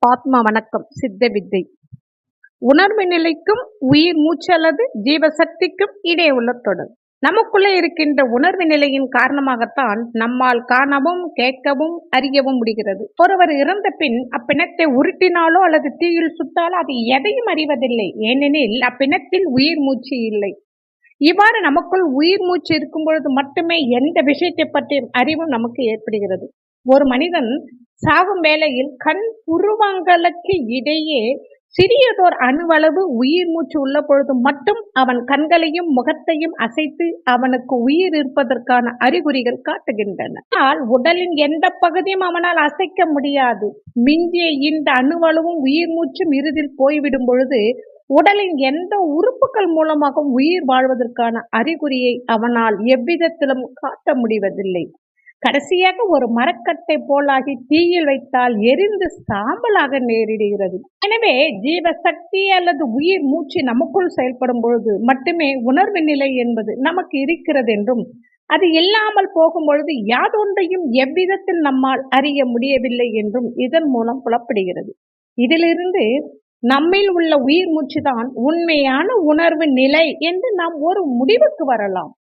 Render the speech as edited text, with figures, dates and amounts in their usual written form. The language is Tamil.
ஆத்மா வணக்கம். சித்த வித்தை. உணர்வு நிலைக்கும் உயிர் மூச்சு அல்லது ஜீவசக்திக்கும் இடையே உள்ள தொடர். நமக்குள்ளே இருக்கின்ற உணர்வு நிலையின் காரணமாகத்தான் நம்மால் காணவும் கேட்கவும் அறியவும் முடிகிறது. ஒருவர் இறந்த பின் அப்பிணத்தை உருட்டினாலோ அல்லது தீயில் சுட்டாலோ அது எதையும் அறிவதில்லை. ஏனெனில் அப்பிணத்தில் உயிர் மூச்சு இல்லை. இவ்வாறு நமக்குள் உயிர் மூச்சு இருக்கும் பொழுது மட்டுமே எந்த விஷயத்தை பற்றிய அறிவும் நமக்கு ஏற்படுகிறது. ஒரு மனிதன் சாகும் வேளையில் கண் புருவங்களுக்கு இடையே சிறியதோர் அணுவளவு உயிர் மூச்சு உள்ள பொழுது மட்டும் அவன் கண்களையும் முகத்தையும் அசைத்து அவனுக்கு உயிர் இருப்பதற்கான அறிகுறிகள் காட்டுகின்றன. ஆனால் உடலின் எந்த பகுதியும் அவனால் அசைக்க முடியாது. மிஞ்சிய இந்த அணுவளவும் உயிர் மூச்சும் இறுதியில் போய்விடும் பொழுது உடலின் எந்த உறுப்புகள் மூலமாகவும் உயிர் வாழ்வதற்கான அறிகுறியை அவனால் எவ்விதத்திலும் காட்ட முடிவதில்லை. கடைசியாக ஒரு மரக்கட்டை போலாகி தீயில் வைத்தால் எரிந்து சாம்பலாக நேரிடுகிறது. எனவே ஜீவசக்தி அல்லது உயிர் மூச்சு நமக்குள் செயல்படும் பொழுது மட்டுமே உணர்வு நிலை என்பது நமக்கு இருக்கிறது என்றும், அது இல்லாமல் போகும் பொழுது யாதொன்றையும் எவ்விதத்தில் நம்மால் அறிய முடியவில்லை என்றும் இதன் மூலம் புலப்படுகிறது. இதிலிருந்து நம்மில் உள்ள உயிர் மூச்சுதான் உண்மையான உணர்வு நிலை என்று நாம் ஒரு முடிவுக்கு வரலாம்.